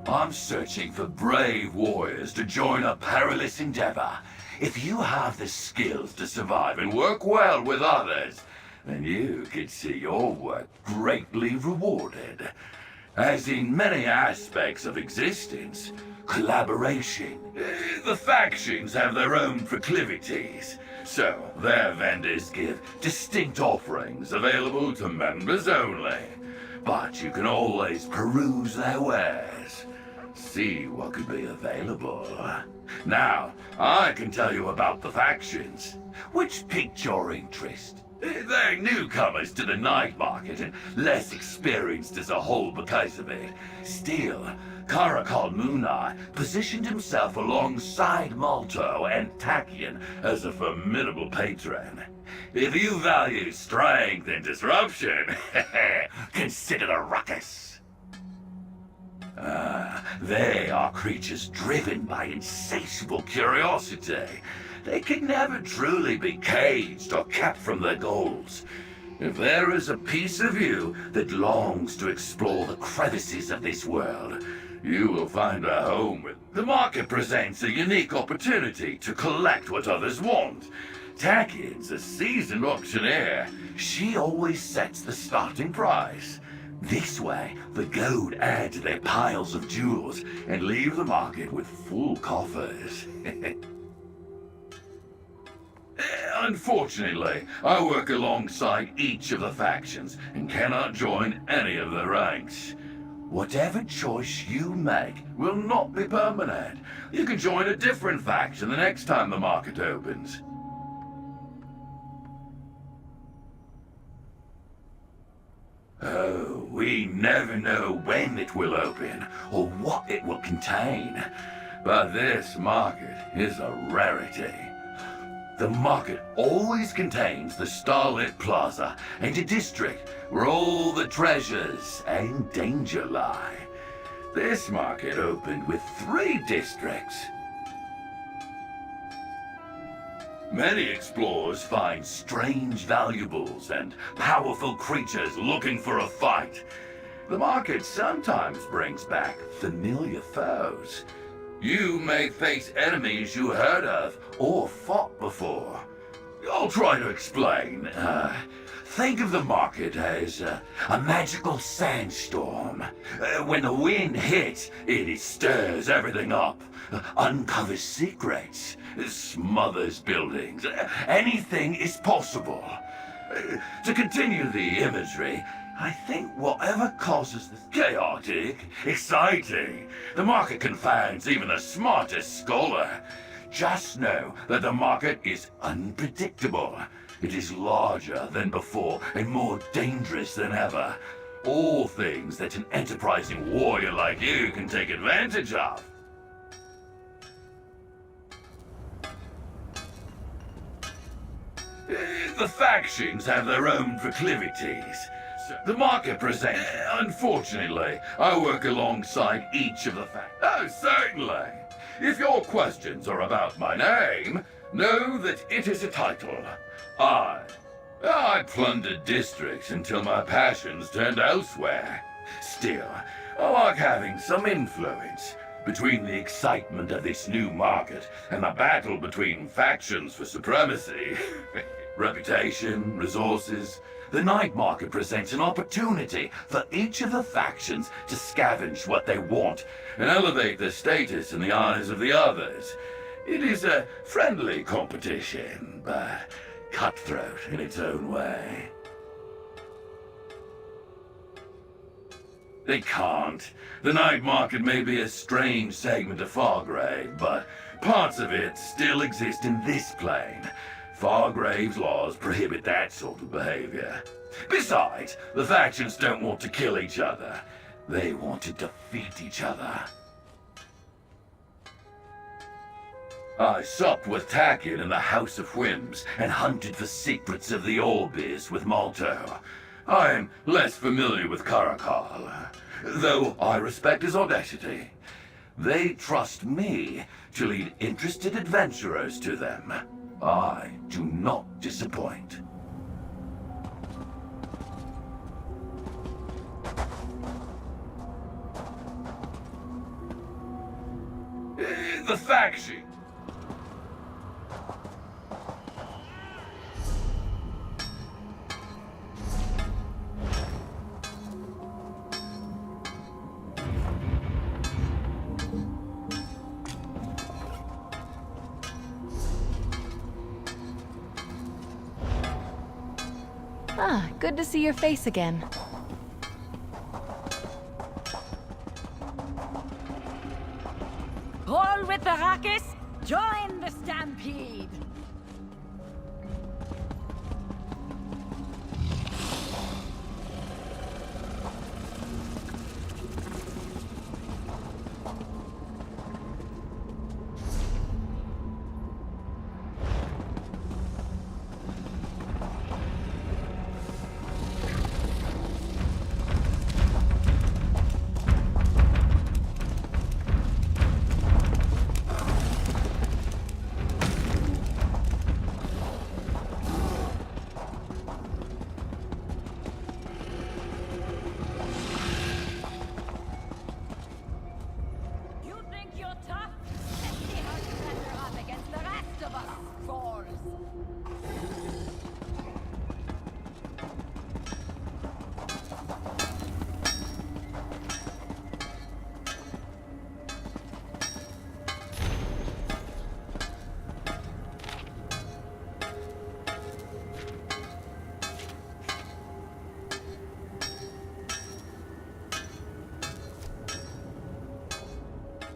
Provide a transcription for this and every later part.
I'm searching for brave warriors to join a perilous endeavor. If you have the skills to survive and work well with others, then you could see your work greatly rewarded. As in many aspects of existence, collaboration. The factions have their own proclivities, so their vendors give distinct offerings available to members only. But you can always peruse their wares. See what could be available. Now, I can tell you about the factions. Which piqued your interest? They're newcomers to the night market and less experienced as a whole because of it. Still, Karakal Munai positioned himself alongside Malto and Tachyon as a formidable patron. If you value strength and disruption, consider the ruckus. They are creatures driven by insatiable curiosity. They can never truly be caged or kept from their goals. If there is a piece of you that longs to explore the crevices of this world, you will find a home with. The market presents a unique opportunity to collect what others want. Takyon's a seasoned auctioneer. She always sets the starting price. This way, the gold add to their piles of jewels and leave the market with full coffers. Unfortunately, I work alongside each of the factions and cannot join any of the ranks. Whatever choice you make will not be permanent. You can join a different faction the next time the market opens. Oh, we never know when it will open or what it will contain. But this market is a rarity. The market always contains the starlit plaza and a district where all the treasures and danger lie. This market opened with 3 districts. Many explorers find strange valuables and powerful creatures looking for a fight. The market sometimes brings back familiar foes. You may face enemies you heard of or fought before. I'll try to explain. Think of the market as a magical sandstorm. When the wind hits, it stirs everything up, uncovers secrets, smothers buildings. Anything is possible. To continue the imagery, I think whatever causes this chaotic, exciting, the market confounds even the smartest scholar. Just know that the market is unpredictable. It is larger than before and more dangerous than ever. All things that an enterprising warrior like you can take advantage of. The factions have their own proclivities. The market presents. Unfortunately, I work alongside each of the factions. Oh, certainly. If your questions are about my name, know that it is a title. I plundered districts until my passions turned elsewhere. Still, I like having some influence. Between the excitement of this new market and the battle between factions for supremacy, reputation, resources, the night market presents an opportunity for each of the factions to scavenge what they want and elevate their status in the eyes of the others. It is a friendly competition, but cutthroat in its own way. They can't. The night market may be a strange segment of Fargrave, but parts of it still exist in this plane. Fargrave's laws prohibit that sort of behavior. Besides, the factions don't want to kill each other. They want to defeat each other. I supped with Tachyon in the House of Whims and hunted for secrets of the Orbis with Malto. I am less familiar with Karakal, though I respect his audacity. They trust me to lead interested adventurers to them. I do not disappoint. the fact sheet. Ah, good to see your face again. Roll with the ruckus, join the stampede!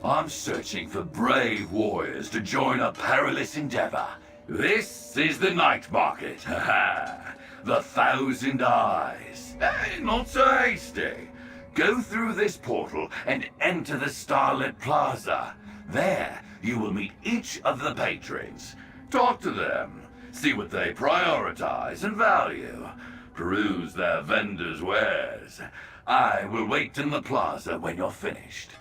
I'm searching for brave warriors to join a perilous endeavor. This is the night market, haha. The Thousand Eyes. Not so hasty. Go through this portal and enter the Starlit Plaza. There, you will meet each of the patrons. Talk to them. See what they prioritize and value. Peruse their vendors' wares. I will wait in the plaza when you're finished.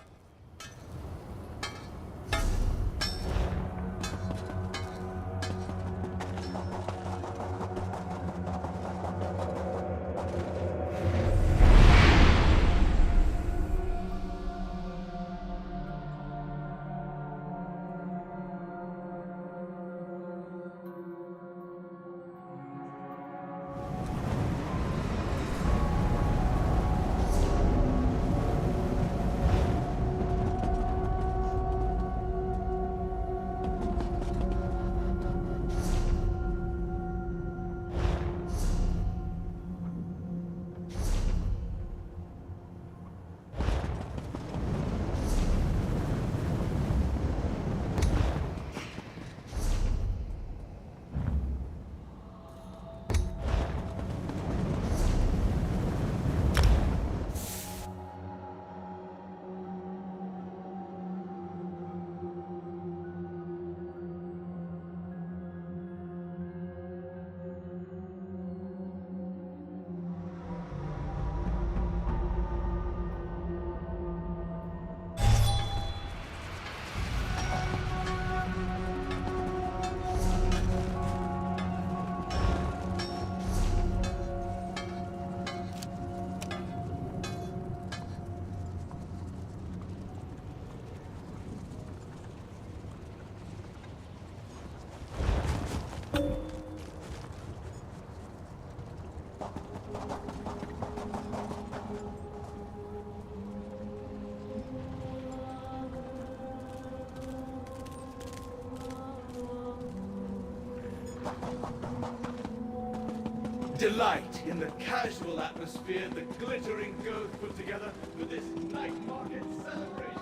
Delight in the casual atmosphere the glittering goat put together for this night market celebration.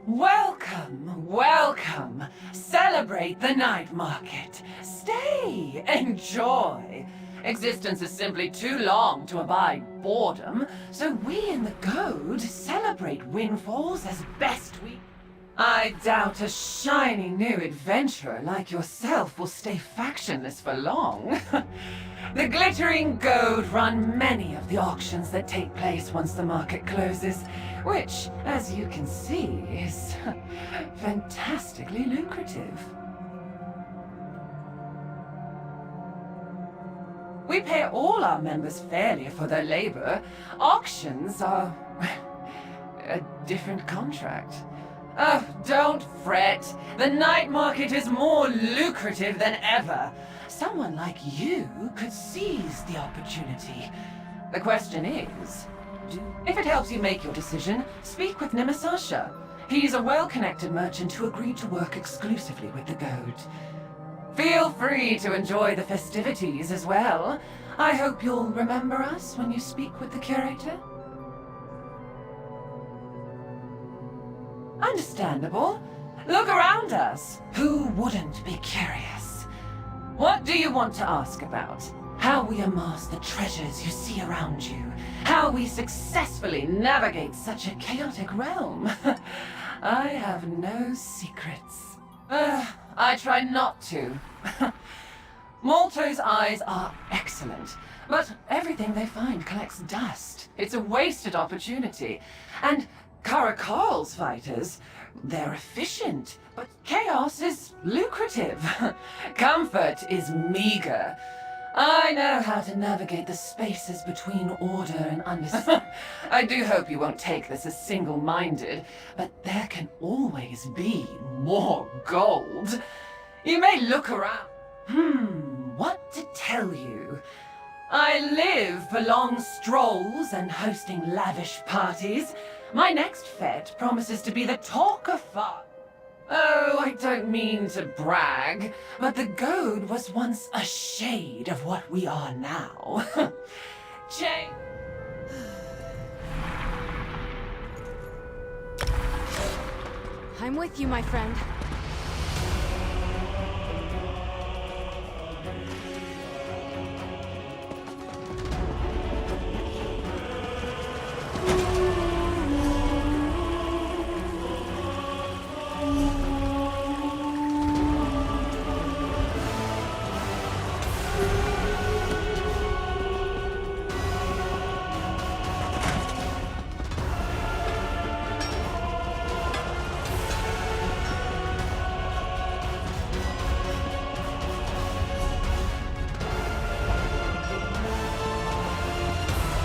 Welcome, welcome. Celebrate the night market. Stay, enjoy. Existence is simply too long to abide boredom, so we in the Goad celebrate windfalls as best we... I doubt a shiny new adventurer like yourself will stay factionless for long. The Glittering Goad run many of the auctions that take place once the market closes, which, as you can see, is fantastically lucrative. We pay all our members fairly for their labor. Auctions are A different contract? Oh, don't fret. The night market is more lucrative than ever. Someone like you could seize the opportunity. The question is, if it helps you make your decision, speak with Nimasasha. He's a well-connected merchant who agreed to work exclusively with the goat. Feel free to enjoy the festivities as well. I hope you'll remember us when you speak with the curator. Understandable. Look around us. Who wouldn't be curious? What do you want to ask about? How we amass the treasures you see around you. How we successfully navigate such a chaotic realm. I have no secrets. I try not to. Malto's eyes are excellent, but everything they find collects dust. It's a wasted opportunity. And Caracol's fighters, they're efficient, but chaos is lucrative. Comfort is meager. I know how to navigate the spaces between order and understanding. I do hope you won't take this as single-minded, but there can always be more gold. You may look around. What to tell you? I live for long strolls and hosting lavish parties. My next fete promises to be the talk of fun. Oh, I don't mean to brag, but the goad was once a shade of what we are now. Change. I'm with you, my friend.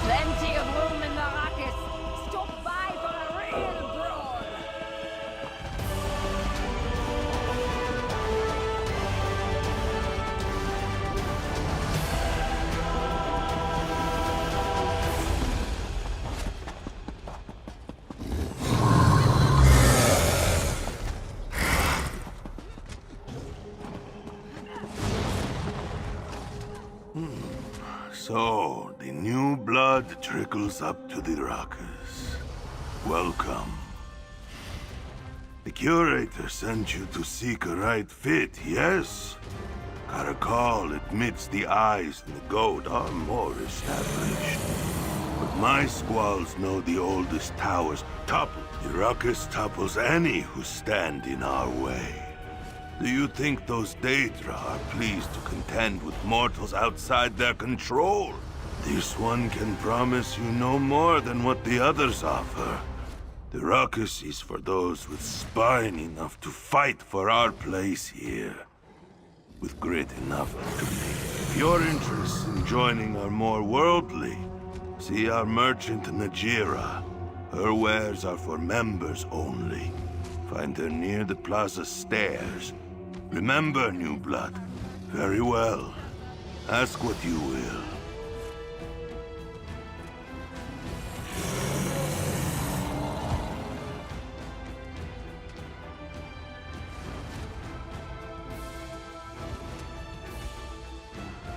Plenty of room in the Arrakis. Stop by for a real brawl. So, the new blood trickles up to the Arrakis. Welcome. The curator sent you to seek a right fit, yes? Caracol admits the eyes and the goat are more established. But my squalls know the oldest towers topple. The Arrakis topples any who stand in our way. Do you think those Daedra are pleased to contend with mortals outside their control? This one can promise you no more than what the others offer. The ruckus is for those with spine enough to fight for our place here. With grit enough to lead. If your interests in joining are more worldly, see our merchant Najira. Her wares are for members only. Find her near the plaza stairs. Remember, New Blood. Very well. Ask what you will.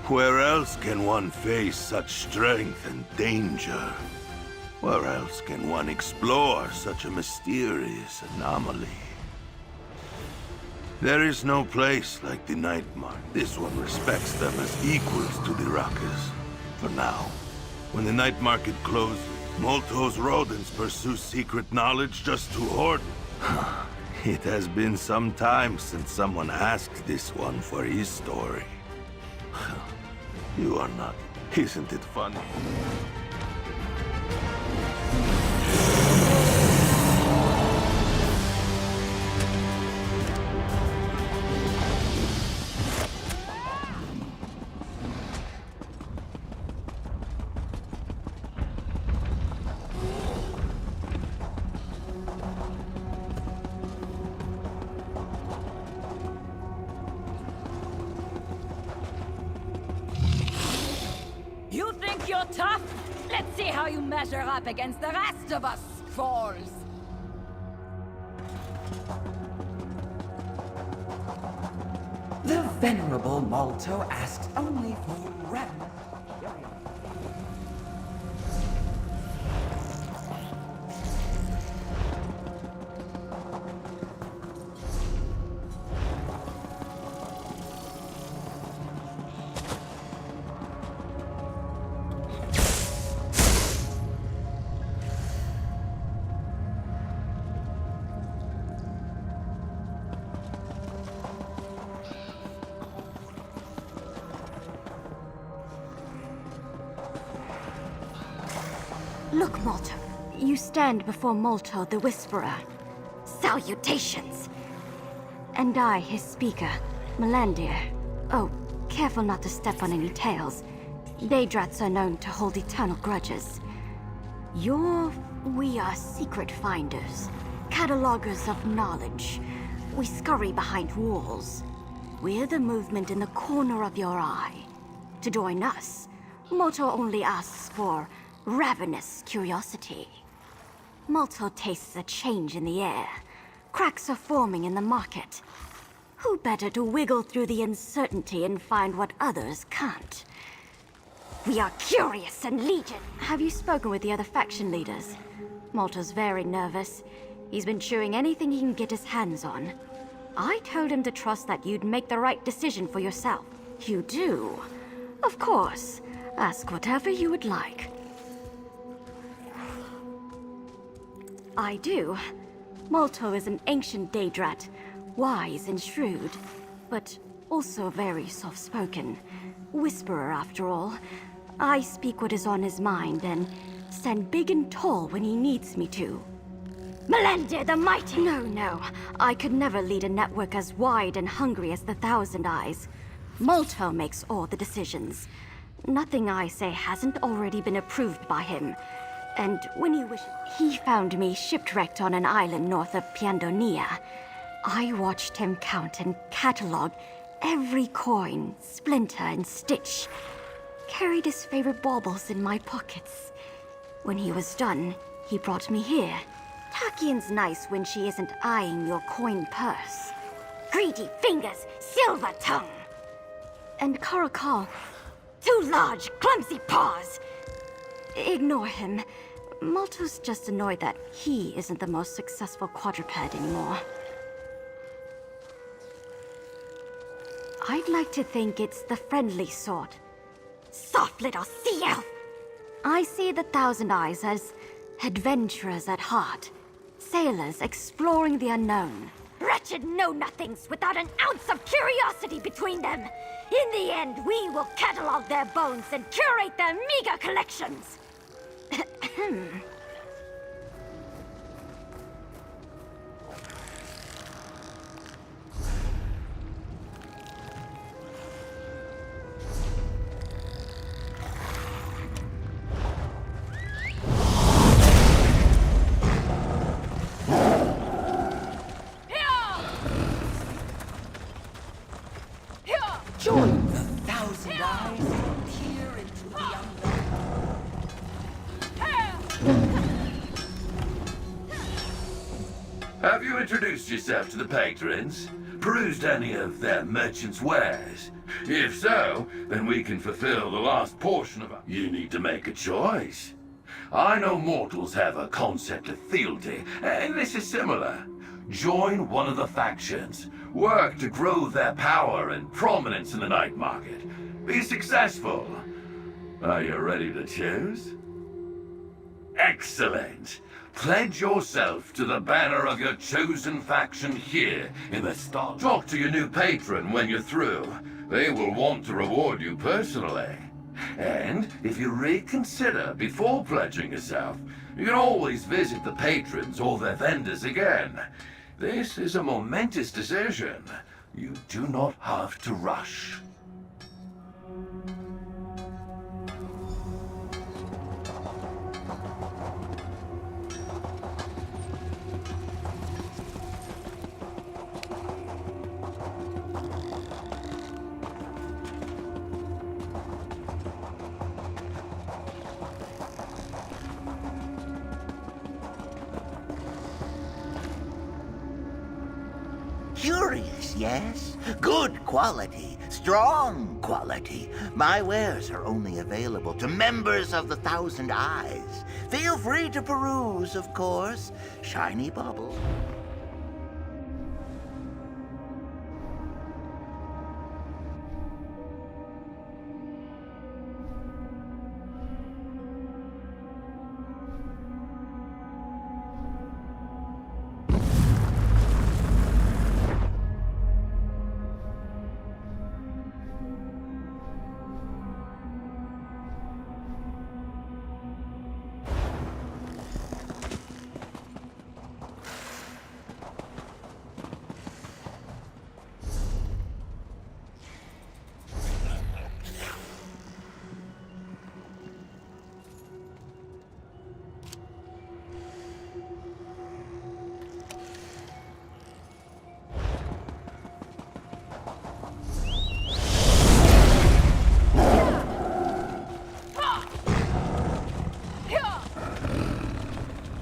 Where else can one face such strength and danger? Where else can one explore such a mysterious anomaly? There is no place like the Night Mark. This one respects them as equals to the Rakas. For now, when the night market closes, Molto's rodents pursue secret knowledge just to hoard it. It has been some time since someone asked this one for his story. You are not. Isn't it funny? you measure up against the rest of us, scrolls. The venerable Malto asks only for remnant. Look, Malto. You stand before Malto the Whisperer. Salutations! And I, his speaker, Melandir. Oh, careful not to step on any tails. Daydrats are known to hold eternal grudges. We are secret finders, catalogers of knowledge. We scurry behind walls. We're the movement in the corner of your eye. To join us, Malto only asks for ravenous curiosity. Malto tastes a change in the air. Cracks are forming in the market. Who better to wiggle through the uncertainty and find what others can't? We are curious and legion. Have you spoken with the other faction leaders? Malto's very nervous. He's been chewing anything he can get his hands on. I told him to trust that you'd make the right decision for yourself. You do? Of course. Ask whatever you would like. I do. Malto is an ancient Daedrat, wise and shrewd, but also very soft-spoken. Whisperer, after all. I speak what is on his mind and stand big and tall when he needs me to. Melandir the Mighty! No. I could never lead a network as wide and hungry as the Thousand Eyes. Malto makes all the decisions. Nothing I say hasn't already been approved by him. And when he found me shipwrecked on an island north of Piandonia. I watched him count and catalog every coin, splinter, and stitch. Carried his favorite baubles in my pockets. When he was done, he brought me here. Takian's nice when she isn't eyeing your coin purse. Greedy fingers, silver tongue. And Karakal, 2 large, clumsy paws. Ignore him. Malto's just annoyed that he isn't the most successful quadruped anymore. I'd like to think it's the friendly sort. Soft little sea elf! I see the Thousand Eyes as adventurers at heart. Sailors exploring the unknown. Wretched know-nothings without an ounce of curiosity between them. In the end, we will catalog their bones and curate their meager collections. Join the Thousand Eyes and peer into the unknown. Have you introduced yourself to the patrons? Perused any of their merchants' wares? If so, then we can fulfill the last portion of it. You need to make a choice. I know mortals have a concept of fealty, and this is similar. Join one of the factions. Work to grow their power and prominence in the night market. Be successful. Are you ready to choose? Excellent. Pledge yourself to the banner of your chosen faction here in the start. Talk to your new patron when you're through. They will want to reward you personally. And if you reconsider before pledging yourself, you can always visit the patrons or their vendors again. This is a momentous decision. You do not have to rush. Curious, yes? Good quality, strong quality. My wares are only available to members of the Thousand Eyes. Feel free to peruse, of course. Shiny bubble.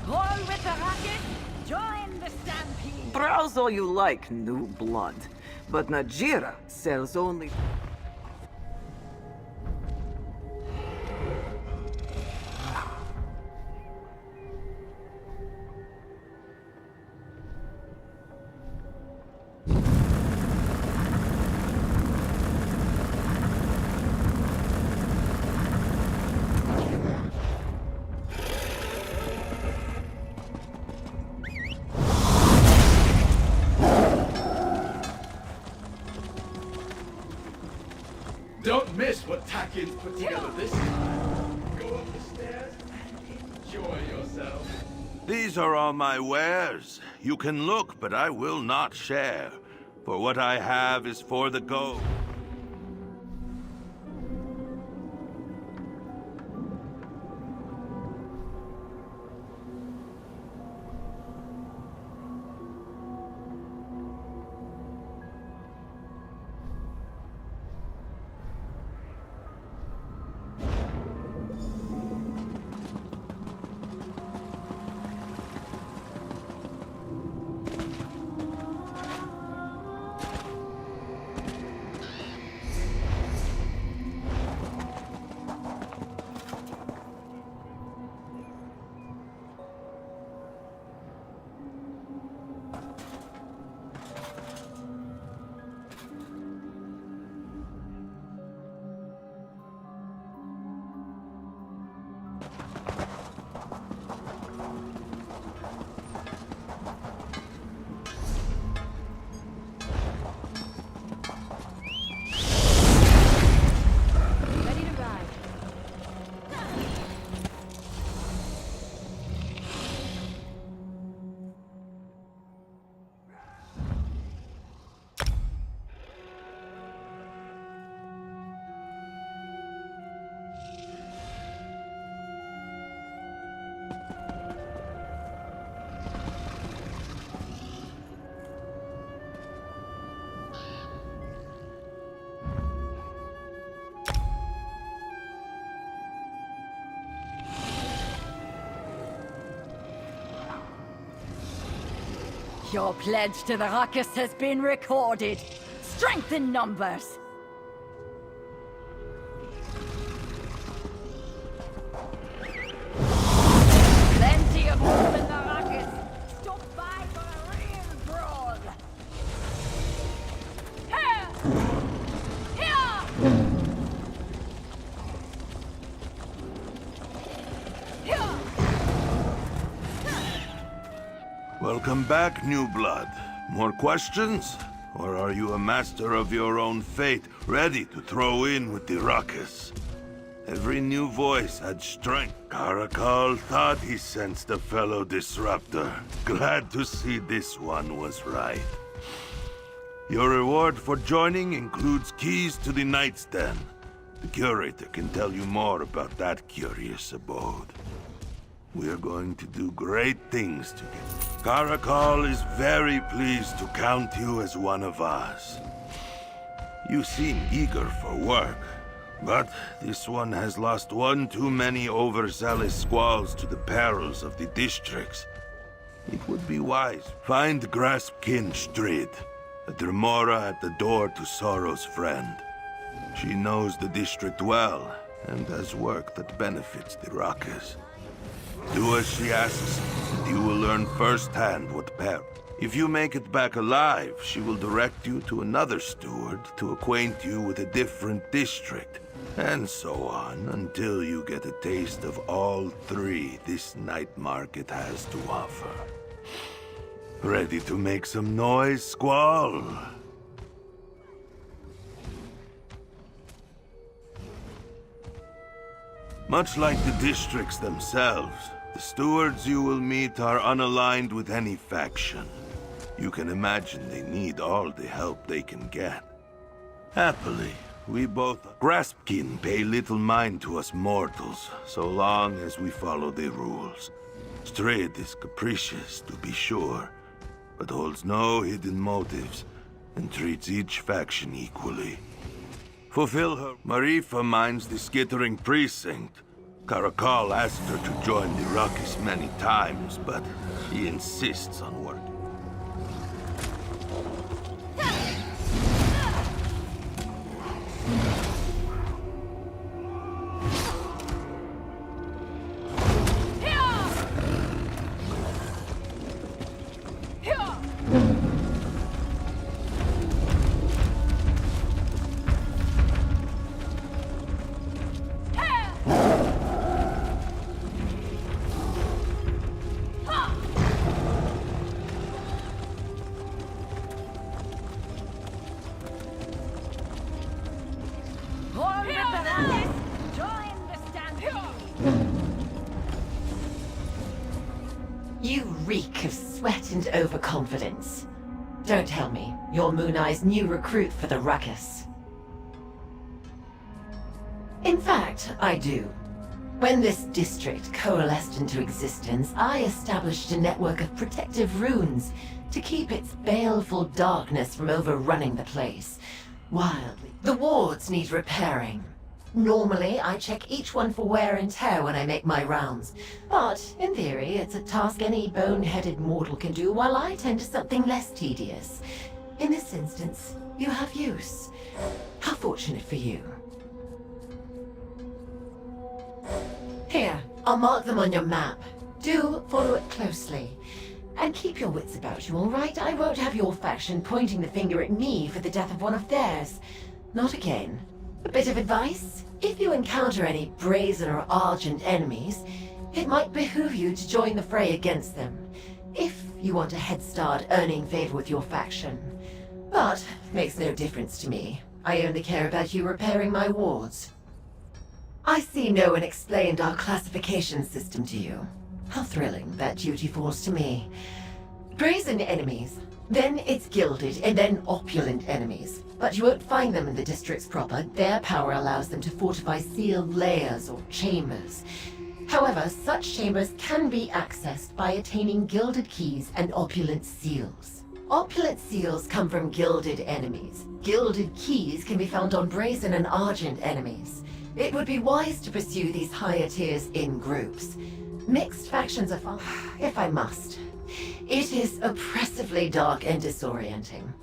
Roll with the rocket, join the stampede. Browse all you like, new blood. But Najira sells only... Don't miss what Takin's put together this time. Go up the stairs and enjoy yourself. These are all my wares. You can look, but I will not share. For what I have is for the go. Ready to ride. Your pledge to the ruckus has been recorded. Strength in numbers. Plenty of room in the ruckus. Stop by for a real brawl. Here! Here! Here! Welcome back, new blood. More questions? Or are you a master of your own fate, ready to throw in with the ruckus? Every new voice had strength. Caracal thought he sensed a fellow disruptor. Glad to see this one was right. Your reward for joining includes keys to the Night's Den. The curator can tell you more about that curious abode. We are going to do great things together. Caracal is very pleased to count you as one of us. You seem eager for work, but this one has lost one too many overzealous squalls to the perils of the districts. It would be wise. Find Graspkin Street. a Dremora at the door to Sorrow's friend. She knows the district well, and does work that benefits the Rockers. Do as she asks, and you will learn firsthand what If you make it back alive, she will direct you to another steward to acquaint you with a different district, and so on until you get a taste of all three this night market has to offer. Ready to make some noise, Squall? Much like the districts themselves, the stewards you will meet are unaligned with any faction. You can imagine they need all the help they can get. Happily, we both Graspkin pay little mind to us mortals, so long as we follow the rules. Strayed is capricious, to be sure, but holds no hidden motives, and treats each faction equally. Fulfill her. Marifa mines the skittering precinct. Caracal asked her to join the Ruckus many times, but she insists on working. You reek of sweat and overconfidence. Don't tell me you're Moon Eye's new recruit for the Ruckus. In fact, I do. When this district coalesced into existence, I established a network of protective runes to keep its baleful darkness from overrunning the place. Wildly. The wards need repairing. Normally, I check each one for wear and tear when I make my rounds. But, in theory, it's a task any bone-headed mortal can do while I tend to something less tedious. In this instance, you have use. How fortunate for you. Here, I'll mark them on your map. Do follow it closely. And keep your wits about you, all right? I won't have your faction pointing the finger at me for the death of one of theirs. Not again. A bit of advice? If you encounter any brazen or argent enemies, it might behoove you to join the fray against them, if you want a head start earning favor with your faction. But, makes no difference to me. I only care about you repairing my wards. I see no one explained our classification system to you. How thrilling that duty falls to me. Brazen enemies, then it's gilded, and then opulent enemies. But you won't find them in the districts proper. Their power allows them to fortify sealed layers or chambers. However, such chambers can be accessed by attaining gilded keys and opulent seals. Opulent seals come from gilded enemies. Gilded keys can be found on brazen and argent enemies. It would be wise to pursue these higher tiers in groups. Mixed factions are fun, if I must. It is oppressively dark and disorienting.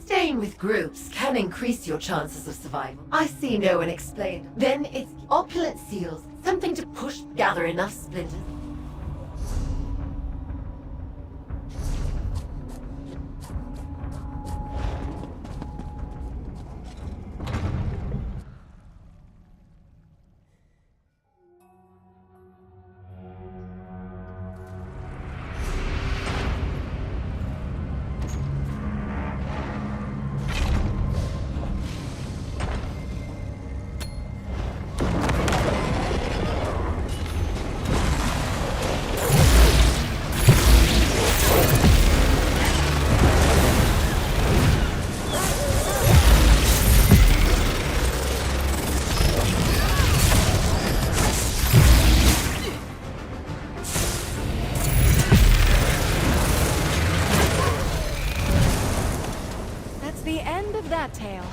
Staying with groups can increase your chances of survival. I see no one explained. Then it's opulent seals, something to push, gather enough splinters. The end of that tale.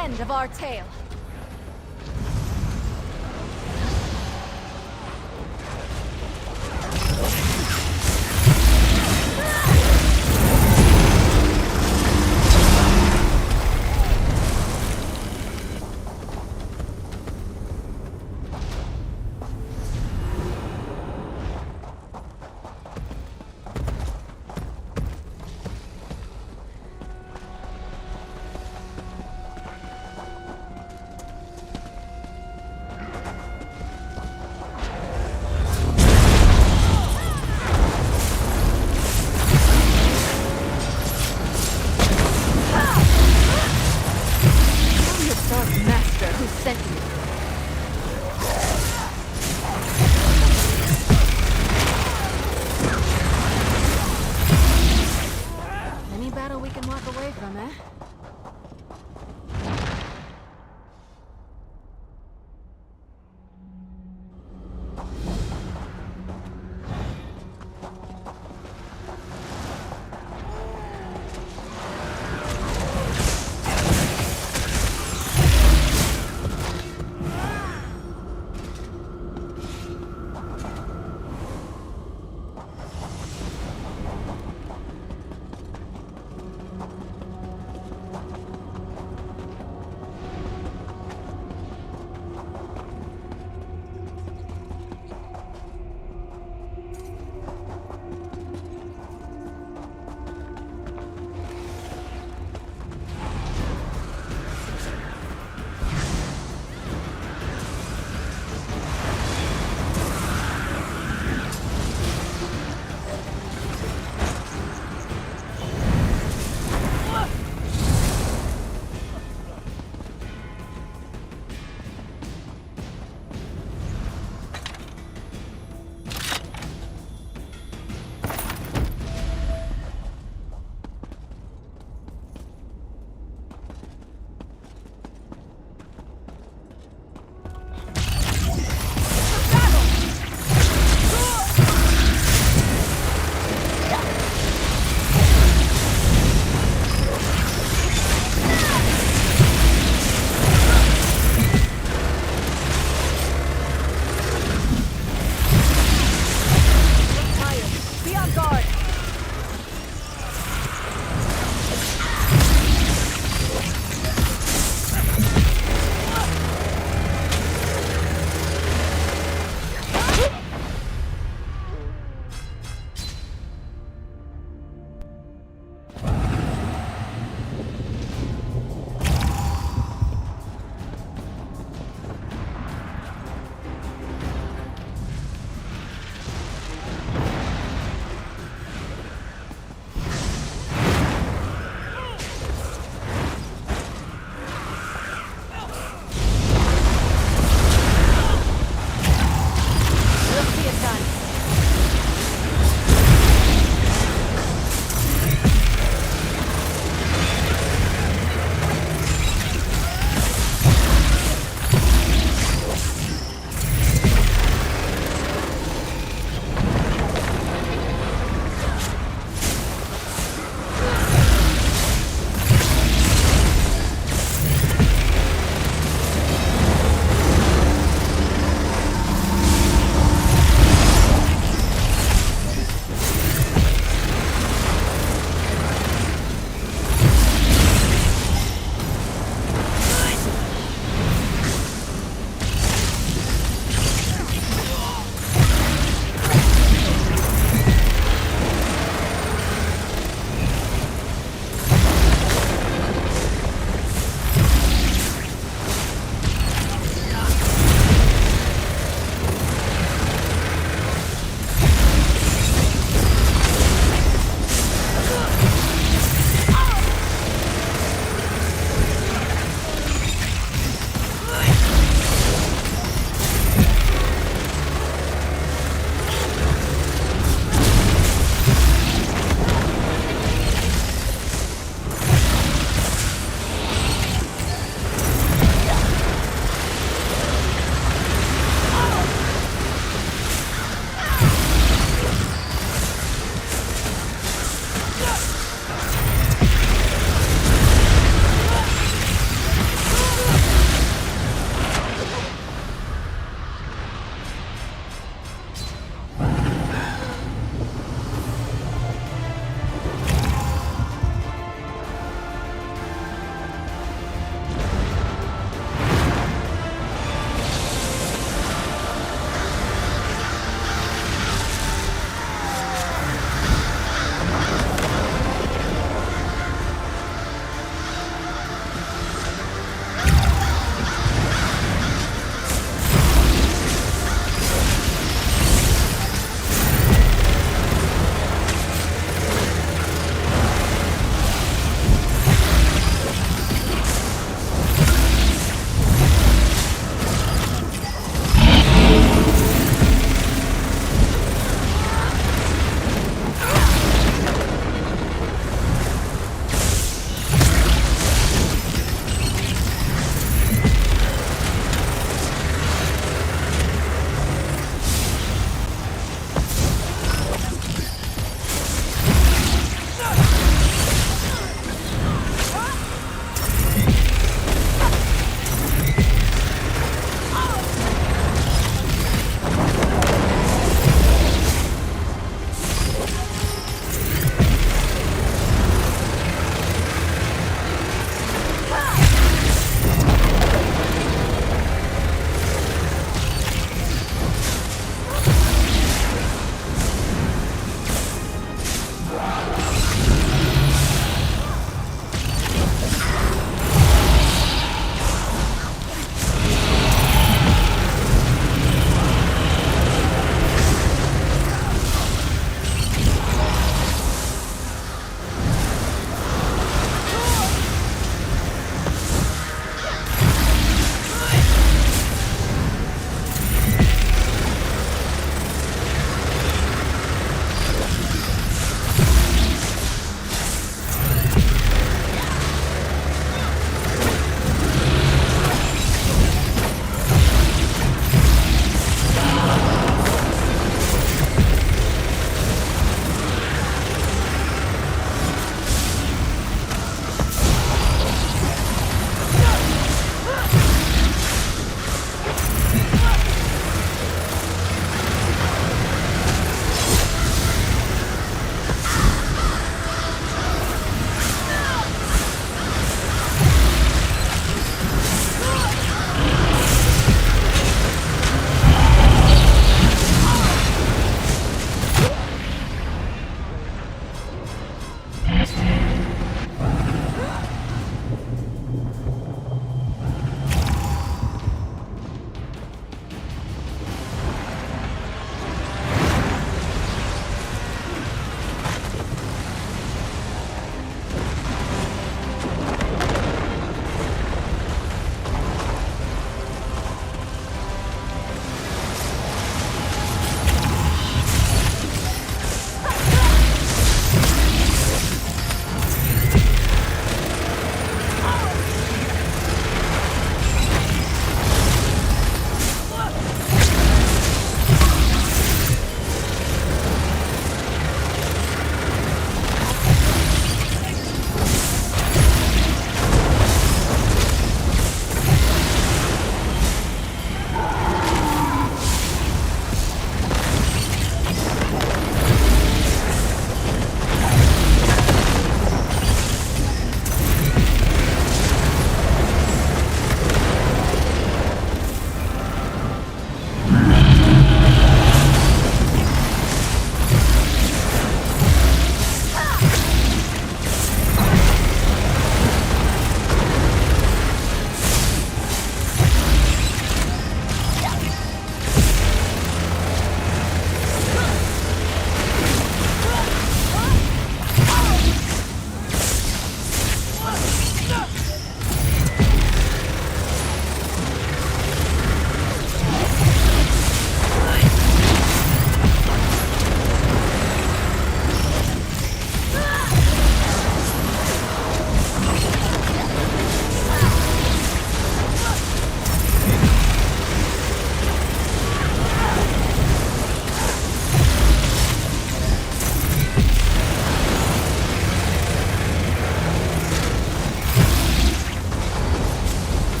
end of our tale. Any battle we can walk away from, eh?